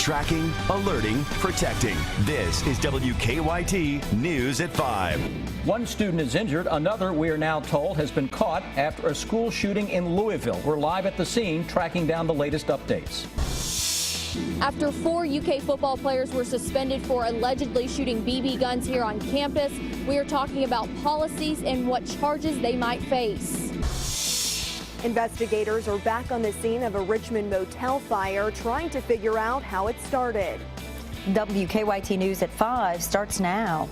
Tracking, alerting, protecting. This is WKYT News at 5. One student is injured. Another, we are now told, has been caught after a school shooting in Louisville. We're live at the scene tracking down the latest updates. After 4 UK football players were suspended for allegedly shooting BB guns here on campus, we are talking about policies and what charges they might face. Investigators are back on the scene of a Richmond motel fire, trying to figure out how it started. WKYT News at 5 starts now.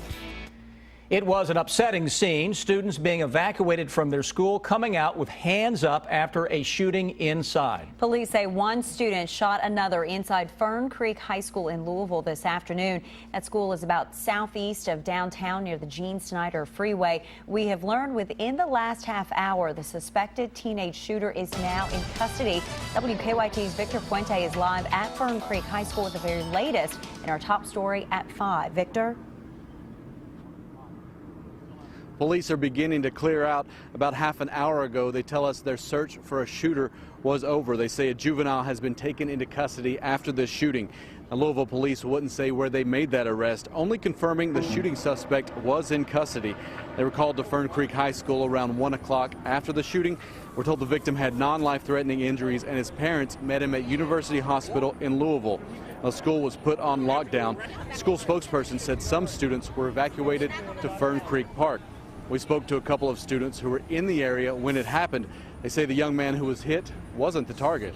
It was an upsetting scene. Students being evacuated from their school coming out with hands up after a shooting inside. Police say one student shot another inside Fern Creek High School in Louisville this afternoon. That school is about southeast of downtown near the Gene Snyder Freeway. We have learned within the last half hour the suspected teenage shooter is now in custody. WKYT's Victor Puente is live at Fern Creek High School with the very latest in our top story at 5. Victor? Police are beginning to clear out. About half an hour ago, they tell us their search for a shooter was over. They say a juvenile has been taken into custody after this shooting. Now, Louisville police wouldn't say where they made that arrest, only confirming the shooting suspect was in custody. They were called to Fern Creek High School around 1 o'clock after the shooting. We're told the victim had non-life-threatening injuries and his parents met him at University Hospital in Louisville. The school was put on lockdown. The school spokesperson said some students were evacuated to Fern Creek Park. We spoke to a couple of students who were in the area when it happened. They say the young man who was hit wasn't the target.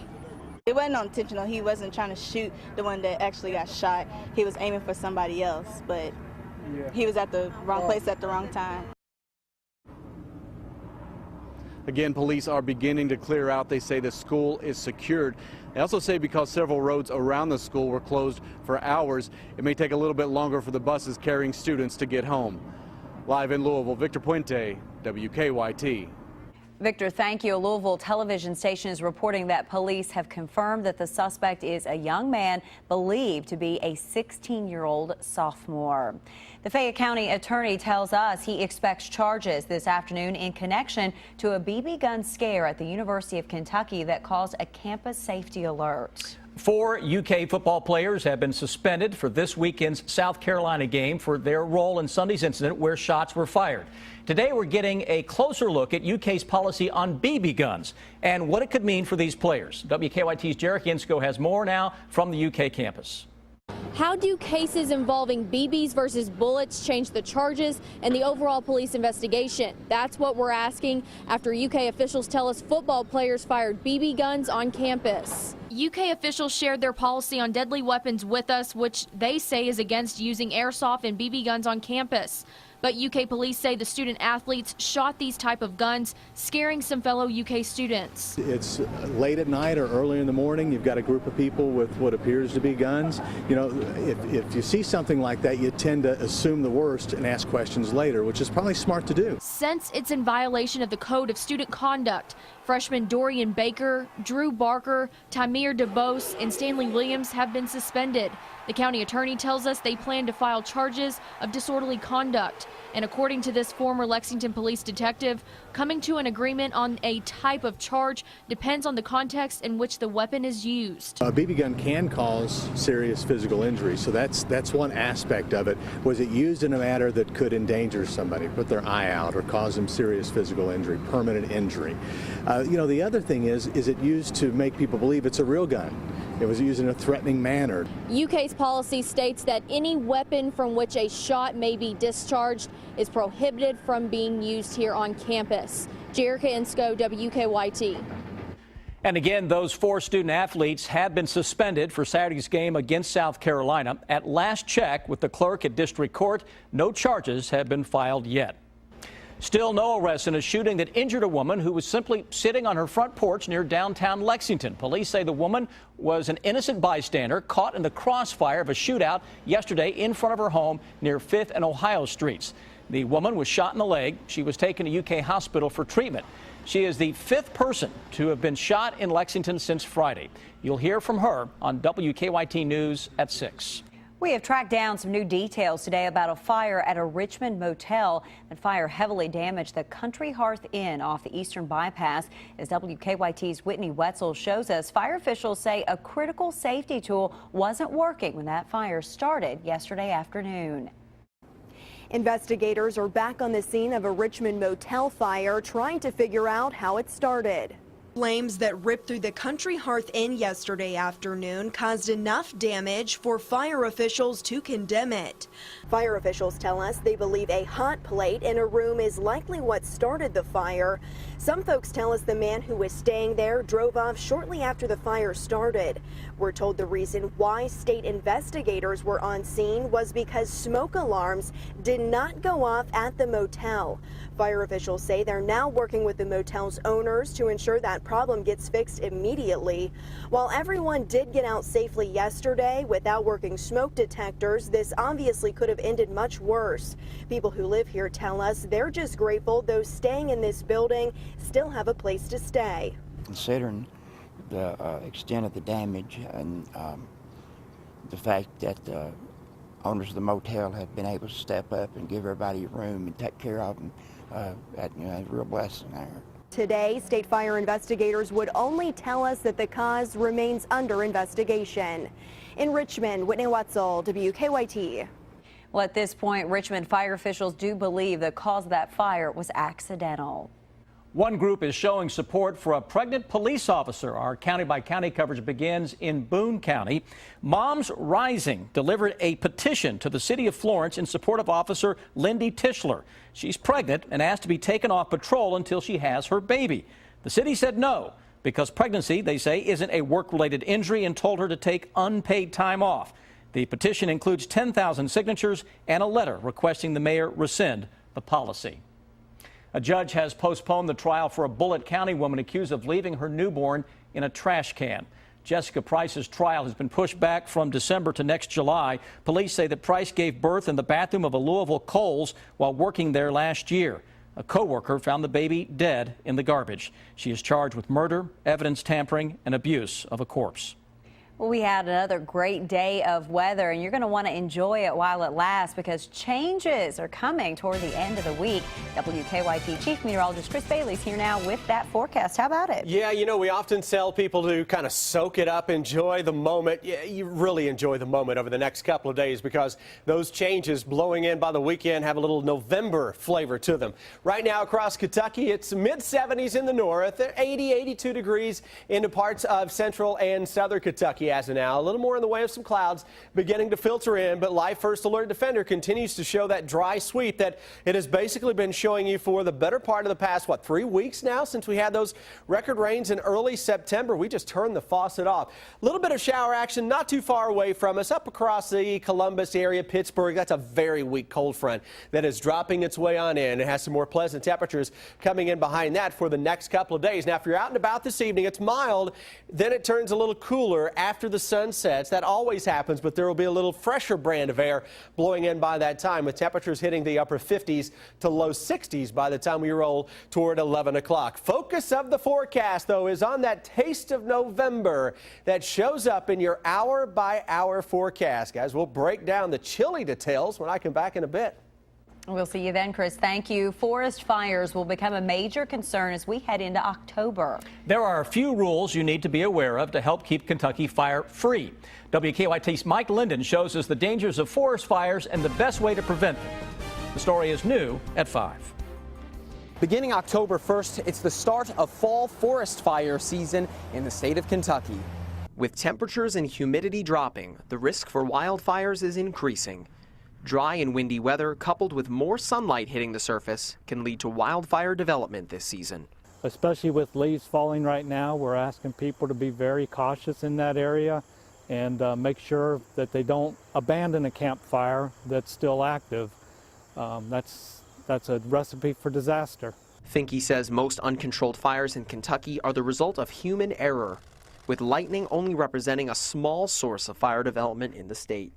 It wasn't intentional. He wasn't trying to shoot the one that actually got shot. He was aiming for somebody else, but he was at the wrong place at the wrong time. Again, police are beginning to clear out. They say the school is secured. They also say because several roads around the school were closed for hours, it may take a little bit longer for the buses carrying students to get home. Live in Louisville, Victor Puente, WKYT. Victor, thank you. A Louisville television station is reporting that police have confirmed that the suspect is a young man believed to be a 16-year-old sophomore. The Fayette County attorney tells us he expects charges this afternoon in connection to a BB gun scare at the University of Kentucky that caused a campus safety alert. 4 UK football players have been suspended for this weekend's South Carolina game for their role in Sunday's incident where shots were fired. Today we're getting a closer look at UK's policy on BB guns and what it could mean for these players. WKYT's Jarek Insko has more now from the UK campus. How do cases involving BBs versus bullets change the charges and the overall police investigation? That's what we're asking after UK officials tell us football players fired BB guns on campus. UK officials shared their policy on deadly weapons with us, which they say is against using airsoft and BB guns on campus. But UK police say the student athletes shot these type of guns, scaring some fellow UK students. It's late at night or early in the morning. You've got a group of people with what appears to be guns. You know, if you see something like that, you tend to assume the worst and ask questions later, which is probably smart to do. Since it's in violation of the Code of Student Conduct, freshmen Dorian Baker, Drew Barker, Tamir DeBose, and Stanley Williams have been suspended. The county attorney tells us they plan to file charges of disorderly conduct. And according to this former Lexington police detective, coming to an agreement on a type of charge depends on the context in which the weapon is used. A BB gun can cause serious physical injury, so that's one aspect of it. Was it used in a manner that could endanger somebody, put their eye out, or cause them serious physical injury, permanent injury? You know, the other thing is it used to make people believe it's a real gun? It was used in a threatening manner. UK's policy states that any weapon from which a shot may be discharged is prohibited from being used here on campus. Jerica Insko, WKYT. And again, those 4 student athletes have been suspended for Saturday's game against South Carolina. At last check with the clerk at district court, no charges have been filed yet. Still no arrests in a shooting that injured a woman who was simply sitting on her front porch near downtown Lexington. Police say the woman was an innocent bystander caught in the crossfire of a shootout yesterday in front of her home near 5th and Ohio Streets. The woman was shot in the leg. She was taken to UK hospital for treatment. She is the 5th person to have been shot in Lexington since Friday. You'll hear from her on WKYT News at 6. We have tracked down some new details today about a fire at a Richmond motel. That fire heavily damaged the Country Hearth Inn off the Eastern Bypass. As WKYT's Whitney Wetzel shows us, fire officials say a critical safety tool wasn't working when that fire started yesterday afternoon. Investigators are back on the scene of a Richmond motel fire, trying to figure out how it started. Flames that ripped through the Country Hearth Inn yesterday afternoon caused enough damage for fire officials to condemn it. Fire officials tell us they believe a hot plate in a room is likely what started the fire. Some folks tell us the man who was staying there drove off shortly after the fire started. We're told the reason why state investigators were on scene was because smoke alarms did not go off at the motel. Fire officials say they're now working with the motel's owners to ensure that problem gets fixed immediately. While everyone did get out safely yesterday without working smoke detectors, this obviously could have ended much worse. People who live here tell us they're just grateful those staying in this building still have a place to stay. Considering the extent of the damage and the fact that the owners of the motel have been able to step up and give everybody a room and take care of them, that's a real blessing there. Today, state fire investigators would only tell us that the cause remains under investigation. In Richmond, Whitney Wetzel, WKYT. Well, at this point, Richmond fire officials do believe the cause of that fire was accidental. One group is showing support for a pregnant police officer. Our county-by-county coverage begins in Boone County. Moms Rising delivered a petition to the city of Florence in support of Officer Lindy Tischler. She's pregnant and asked to be taken off patrol until she has her baby. The city said no, because pregnancy, they say, isn't a work-related injury, and told her to take unpaid time off. The petition includes 10,000 signatures and a letter requesting the mayor rescind the policy. A judge has postponed the trial for a Bullitt County woman accused of leaving her newborn in a trash can. Jessica Price's trial has been pushed back from December to next July. Police say that Price gave birth in the bathroom of a Louisville Kohl's while working there last year. A co-worker found the baby dead in the garbage. She is charged with murder, evidence tampering, and abuse of a corpse. Well, we had another great day of weather, and you're going to want to enjoy it while it lasts because changes are coming toward the end of the week. WKYT Chief Meteorologist Chris Bailey's here now with that forecast. How about it? Yeah, you know, we often tell people to kind of soak it up, enjoy the moment. Yeah, you really enjoy the moment over the next couple of days because those changes blowing in by the weekend have a little November flavor to them. Right now across Kentucky, it's mid-70s in the north, 80, 82 degrees into parts of central and southern Kentucky. As of now, a little more in the way of some clouds beginning to filter in, but Live First Alert Defender continues to show that dry sweep that it has basically been showing you for the better part of the past, 3 weeks now since we had those record rains in early September. We just turned the faucet off. A little bit of shower action not too far away from us up across the Columbus area, Pittsburgh. That's a very weak cold front that is dropping its way on in. It has some more pleasant temperatures coming in behind that for the next couple of days. Now, if you're out and about this evening, it's mild, then it turns a little cooler after the sun sets. That always happens, but there will be a little fresher brand of air blowing in by that time, with temperatures hitting the upper 50s to low 60s by the time we roll toward 11 o'clock. Focus of the forecast, though, is on that taste of November that shows up in your hour-by-hour forecast. Guys, we'll break down the chilly details when I come back in a bit. We'll see you then, Chris. Thank you. Forest fires will become a major concern as we head into October. There are a few rules you need to be aware of to help keep Kentucky fire-free. WKYT's Mike Linden shows us the dangers of forest fires and the best way to prevent them. The story is new at 5. Beginning October 1st, it's the start of fall forest fire season in the state of Kentucky. With temperatures and humidity dropping, the risk for wildfires is increasing. Dry and windy weather, coupled with more sunlight hitting the surface, can lead to wildfire development this season. Especially with leaves falling right now, we're asking people to be very cautious in that area and make sure that they don't abandon a campfire that's still active. That's a recipe for disaster. Finke says most uncontrolled fires in Kentucky are the result of human error, with lightning only representing a small source of fire development in the state.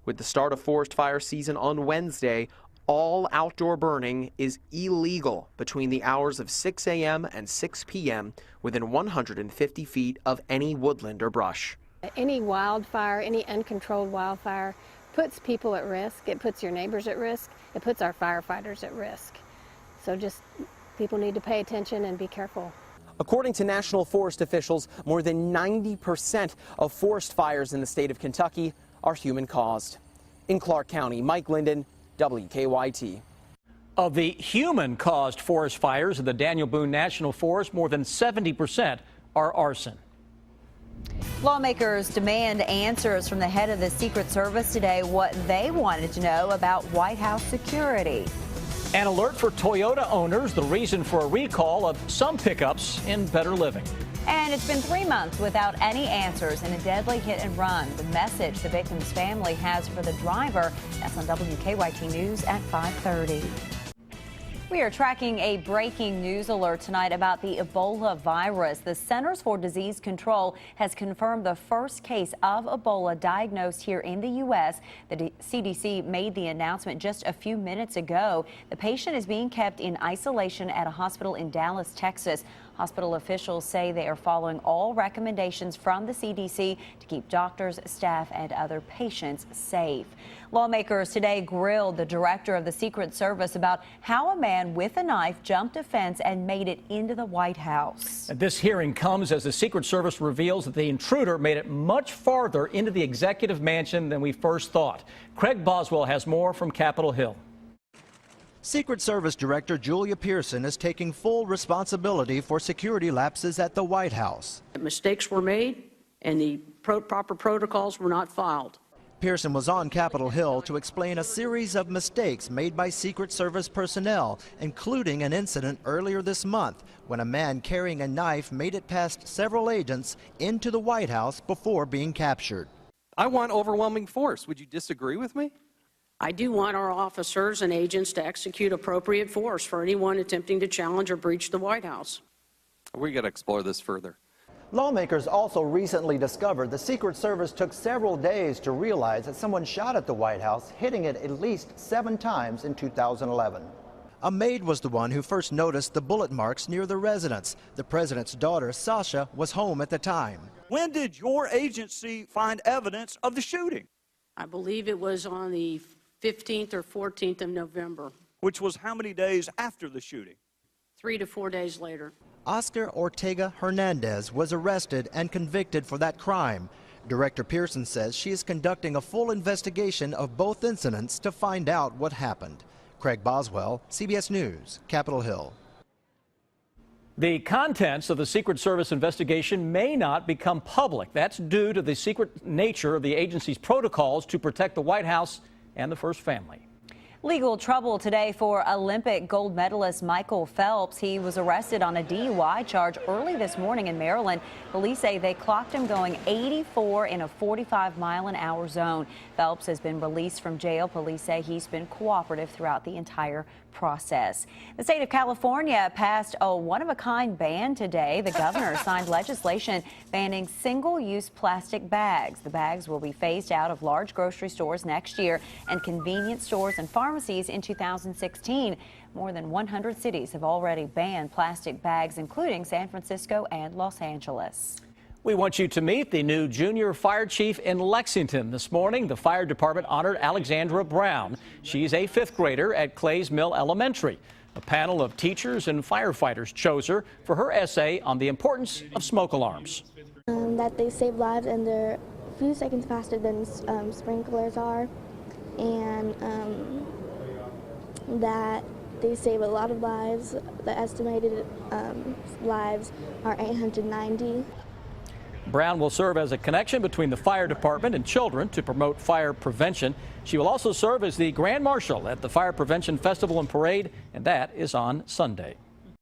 With the start of forest fire season on Wednesday, all outdoor burning is illegal between the hours of 6 a.m. and 6 p.m. within 150 feet of any woodland or brush. Any wildfire, any uncontrolled wildfire puts people at risk. It puts your neighbors at risk. It puts our firefighters at risk. So just people need to pay attention and be careful. According to National Forest officials, more than 90% of forest fires in the state of Kentucky are human-caused. In Clark County, Mike Linden, WKYT. Of the human-caused forest fires in the Daniel Boone National Forest, more than 70% are arson. Lawmakers demand answers from the head of the Secret Service today what they wanted to know about White House security. An alert for Toyota owners, the reason for a recall of some pickups in Better Living. And it's been 3 months without any answers in a deadly hit and run. The message the victim's family has for the driver. That's on WKYT News at 5:30. We are tracking a breaking news alert tonight about the Ebola virus. The Centers for Disease Control has confirmed the first case of Ebola diagnosed here in the U.S. The CDC made the announcement just a few minutes ago. The patient is being kept in isolation at a hospital in Dallas, Texas. Hospital officials say they are following all recommendations from the CDC to keep doctors, staff, and other patients safe. Lawmakers today grilled the director of the Secret Service about how a man with a knife jumped a fence and made it into the White House. This hearing comes as the Secret Service reveals that the intruder made it much farther into the executive mansion than we first thought. Craig Boswell has more from Capitol Hill. Secret Service Director Julia Pearson is taking full responsibility for security lapses at the White House. Mistakes were made and the proper protocols were not followed. Pearson was on Capitol Hill to explain a series of mistakes made by Secret Service personnel, including an incident earlier this month when a man carrying a knife made it past several agents into the White House before being captured. I want overwhelming force. Would you disagree with me? I do want our officers and agents to execute appropriate force for anyone attempting to challenge or breach the White House. We got to explore this further. Lawmakers also recently discovered the Secret Service took several days to realize that someone shot at the White House, hitting it at least 7 times in 2011. A maid was the one who first noticed the bullet marks near the residence. The president's daughter, Sasha, was home at the time. When did your agency find evidence of the shooting? I believe it was on the 15th or 14th of November. Which was how many days after the shooting? 3 to 4 days later. Oscar Ortega Hernandez was arrested and convicted for that crime. Director Pearson says she is conducting a full investigation of both incidents to find out what happened. Craig Boswell, CBS News, Capitol Hill. The contents of the Secret Service investigation may not become public. That's due to the secret nature of the agency's protocols to protect the White House and the first family. Legal trouble today for Olympic gold medalist Michael Phelps. He was arrested on a DUI charge early this morning in Maryland. Police say they clocked him going 84 in a 45-mile-an-hour zone. Phelps has been released from jail. Police say he's been cooperative throughout the entire process. The state of California passed a one-of-a-kind ban today. The governor signed legislation banning single-use plastic bags. The bags will be phased out of large grocery stores next year and convenience stores and pharmacies in 2016. More than 100 cities have already banned plastic bags, including San Francisco and Los Angeles. We want you to meet the new junior fire chief in Lexington. This morning, the fire department honored Alexandra Brown. She's a 5th grader at Clays Mill Elementary. A panel of teachers and firefighters chose her for her essay on the importance of smoke alarms. That they save lives and they're a few seconds faster than sprinklers are, and that they save a lot of lives. The estimated lives are 890. Brown will serve as a connection between the fire department and children to promote fire prevention. She will also serve as the Grand Marshal at the Fire Prevention Festival and Parade, and that is on Sunday.